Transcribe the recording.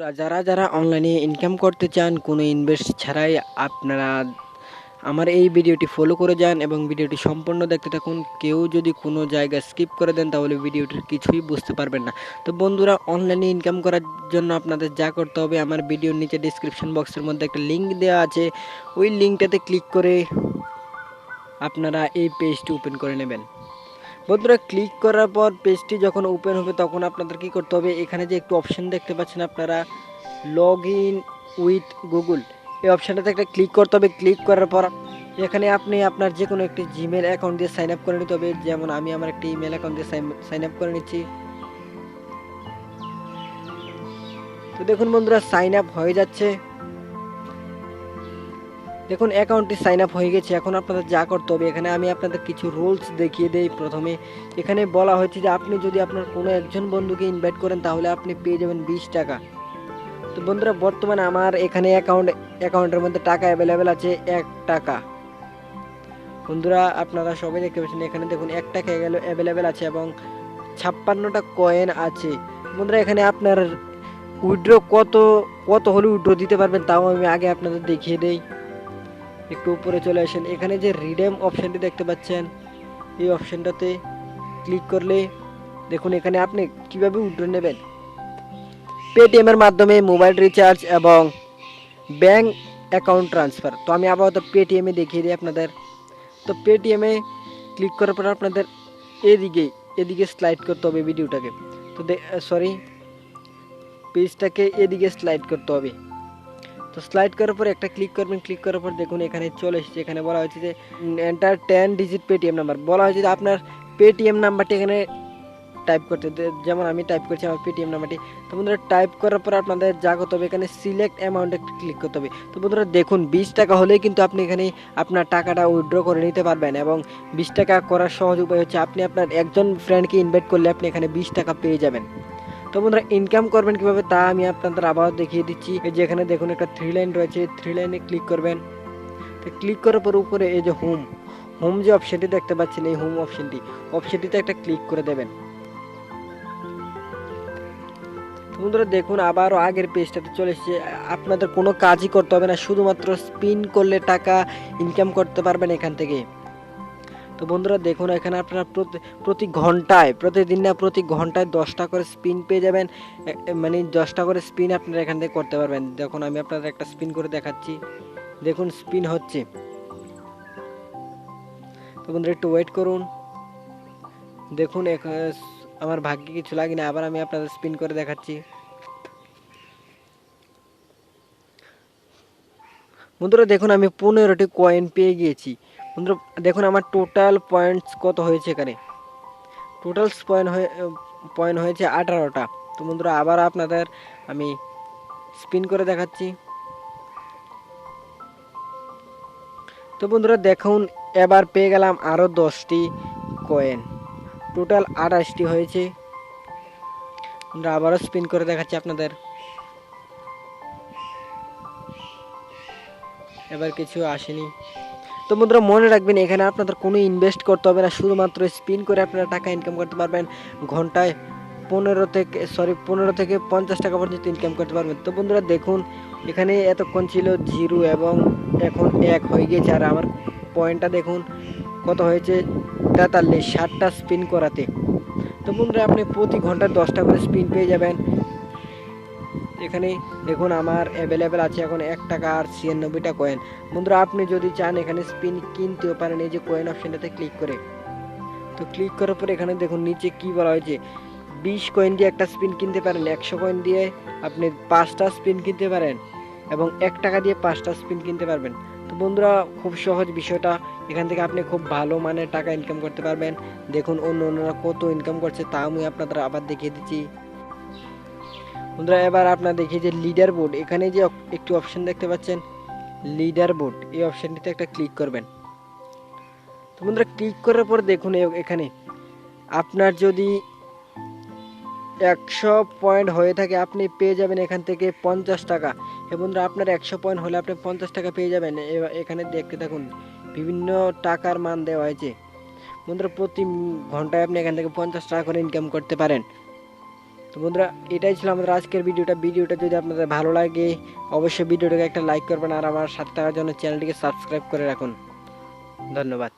বন্ধুরা যারা যারা অনলাইনে ইনকাম করতে চান কোনো ইনভেস্ট ছাড়াই, আপনারা আমার এই ভিডিওটি ফলো করে যান এবং ভিডিওটি সম্পূর্ণ দেখতে থাকুন। কেউ যদি কোনো জায়গা স্কিপ করে দেন তাহলে ভিডিওটির কিছুই বুঝতে পারবেন না। তো বন্ধুরা, অনলাইনে ইনকাম করার জন্য আপনাদের যা করতে হবে, আমার ভিডিওর নিচে ডিসক্রিপশন বক্সের মধ্যে একটা লিঙ্ক দেওয়া আছে, ওই লিঙ্কটাতে ক্লিক করে আপনারা এই পেজটি ওপেন করে নেবেন। বন্ধুরা, ক্লিক করার পর পেজটি যখন ওপেন হবে তখন আপনাদের কি করতে হবে, এখানে যে একটু অপশন দেখতে পাচ্ছেন আপনারা, লগ ইন উইথ গুগল, এই অপশানটাতে একটা ক্লিক করতে হবে। ক্লিক করার পর এখানে আপনি আপনার যে কোনো একটি জিমেল অ্যাকাউন্ট দিয়ে সাইন আপ করে নিতে হবে। যেমন আমি আমার একটি ইমেল অ্যাকাউন্ট দিয়ে সাইন আপ করে নিচ্ছি। তো দেখুন বন্ধুরা, সাইন আপ হয়ে যাচ্ছে। দেখুন অ্যাকাউন্টটি সাইন আপ হয়ে গেছে। এখন আপনাদের যা করতে হবে, এখানে আমি আপনাদের কিছু রুলস দেখিয়ে দেই। প্রথমে এখানে বলা হয়েছে যে আপনি যদি আপনার কোনো একজন বন্ধুকে ইনভাইট করেন তাহলে আপনি পেয়ে যাবেন 20 টাকা। তো বন্ধুরা, বর্তমানে আমার এখানে অ্যাকাউন্টের মধ্যে টাকা অ্যাভেলেবেল আছে 1 টাকা। বন্ধুরা, আপনারা সবাই দেখতে পাচ্ছেন, এখানে দেখুন 1 টাকা অ্যাভেলেবেল আছে এবং 56টা কয়েন আছে। বন্ধুরা, এখানে আপনার উইথড্র কত হলে উইথড্র দিতে পারবেন তাও আমি আগে আপনাদের দেখিয়ে দেই। একটু উপরে চলে আসেন, এখানে যে রিডেম অপশনটি দেখতে পাচ্ছেন, এই অপশনটাতে ক্লিক করলে দেখুন এখানে আপনি কিভাবে উইথড্র নেবেন। পেটিএম এর মাধ্যমে মোবাইল রিচার্জ এবং ব্যাংক অ্যাকাউন্ট ট্রান্সফার। তো আমি আপাতত পেটিএমে দেখিয়ে দিই আপনাদের। তো পেটিএমে ক্লিক করার পর আপনাদের এদিকে স্লাইড করতে হবে ভিডিওটাকে। তো পেজটাকে এদিকে স্লাইড করতে হবে। তো স্লাইড করার পর একটা ক্লিক করবেন। ক্লিক করার পর দেখুন এখানে চলে এসেছে। এখানে বলা হয়েছে যে এন্টার 10 ডিজিট পেটিএম নাম্বার। বলা হয়েছে যে আপনার পেটিএম নাম্বারটি এখানে টাইপ করতে, যেমন আমি টাইপ করছি আমার পেটিএম নাম্বারটি। তো বন্ধুরা, টাইপ করার পর আপনাদের যা করতে হবে, এখানে সিলেক্ট অ্যামাউন্টে ক্লিক করতে হবে। তো বন্ধুরা দেখুন, 20 টাকা হলেই কিন্তু আপনি এখানে আপনার টাকাটা উইথড্র করে নিতে পারবেন। এবং 20 টাকা করার সহজ উপায় হচ্ছে, আপনি আপনার একজন ফ্রেন্ডকে ইনভাইট করলে আপনি এখানে 20 টাকা পেয়ে যাবেন। তো বন্ধুরা, ইনকাম করবেন কিভাবে তা আমি আপনাদের আবার দেখিয়ে দিচ্ছি। এই যে এখানে দেখুন একটা 3 লাইন রয়েছে, 3 লাইনে ক্লিক করবেন। তো ক্লিক করার পর উপরে এই যে হোম যে অপশনটি দেখতে পাচ্ছেন, এই হোম অপশনটিতে একটা ক্লিক করে দেবেন। বন্ধুরা দেখুন, আবারও আগের পেজটাতে চলে এসেছে। আপনাদের কোনো কাজই করতে হবে না, শুধুমাত্র স্পিন করলে টাকা ইনকাম করতে পারবেন এখান থেকে। তো বন্ধুরা দেখুন, এখানে আপনারা প্রতি ঘন্টায় 10টা করে স্পিন পেয়ে যাবেন। মানে 10টা করে স্পিন আপনারা এখান থেকে করতে পারবেন। দেখুন আমি আপনাদের একটা স্পিন করে দেখাচ্ছি। দেখুন স্পিন হচ্ছে। তো বন্ধুরা একটু ওয়েট করুন। দেখুন আমার ভাগ্যে কিছু লাগে না, আবার আমি আপনাদের স্পিন করে দেখাচ্ছি। বন্ধুরা দেখুন, আমি 15টি কয়েন পেয়ে গিয়েছি। বন্ধুরা দেখুন আমার টোটাল পয়েন্টস কত হয়েছে। এখানে টোটাল পয়েন্ট হয়েছে 18টা। তো বন্ধুরা আবার আপনাদের আমি স্পিন করে দেখাচ্ছি। তো বন্ধুরা দেখুন, এবার পেয়ে গেলাম আরও 10টি কয়েন, টোটাল 28টি হয়েছে। বন্ধুরা আবারও স্পিন করে দেখাচ্ছি আপনাদের। এবার কিছু আসেনি। তো বন্ধুরা মনে রাখবেন, এখানে আপনাদের কোনো ইনভেস্ট করতে হবে না, শুধুমাত্র স্পিন করে আপনারা টাকা ইনকাম করতে পারবেন। ঘন্টায় 15 থেকে 50 টাকা পর্যন্ত ইনকাম করতে পারবেন। তো বন্ধুরা দেখুন, এখানে এতক্ষণ ছিল 0 এবং এখন 1 হয়ে গিয়েছে। আর আমার পয়েন্টটা দেখুন কত হয়েছে, 43, 60টা স্পিন করাতে। তো বন্ধুরা আপনি প্রতি ঘন্টায় 10টা করে স্পিন পেয়ে যাবেন। এখানে দেখুন আমার অ্যাভেলেবেল আছে এখন 1 টাকা আর 96টা কয়েন। বন্ধুরা আপনি যদি চান এখানে স্পিন কিনতেও পারেন, এই যে কয়েন অপশনটাতে ক্লিক করে। তো ক্লিক করার পর এখানে দেখুন নিচে কি বলা হয়েছে, 20 কয়েন দিয়ে একটা স্পিন কিনতে পারেন, 100 কয়েন দিয়ে আপনি 5টা স্পিন কিনতে পারেন এবং 1 টাকা দিয়ে 5টা স্পিন কিনতে পারবেন। তো বন্ধুরা খুব সহজ বিষয়টা, এখান থেকে আপনি খুব ভালো মানের টাকা ইনকাম করতে পারবেন। দেখুন অন্যরা কত ইনকাম করছে তা আমি আপনাদের আবার দেখিয়ে দিচ্ছি। বন্ধুরা এবার আপনারা দেখি যে লিডার বোর্ড, এখানে যে একটি অপশন দেখতে পাচ্ছেন লিডার বোর্ড, এই অপশনটিতে একটা ক্লিক করবেন। তো বন্ধুরা ক্লিক করার পর দেখুন এখানে আপনার যদি 100 পয়েন্ট হয়ে থাকে আপনি পেয়ে যাবেন এখান থেকে 50 টাকা। বন্ধুরা আপনার 100 পয়েন্ট হলে আপনি 50 টাকা পেয়ে যাবেন। এখানে দেখতে থাকুন বিভিন্ন টাকার মান দেওয়া হয়েছে। বন্ধুরা প্রতি ঘন্টায় আপনি এখান থেকে 50 টাকা করে ইনকাম করতে পারেন। তো বন্ধুরা এটাই ছিল আমাদের আজকের ভিডিওটা যদি আপনাদের ভালো লাগে অবশ্যই ভিডিওটাকে একটা লাইক করবেন আর আমার সাথে থাকার জন্য চ্যানেলটিকে সাবস্ক্রাইব করে রাখুন। ধন্যবাদ।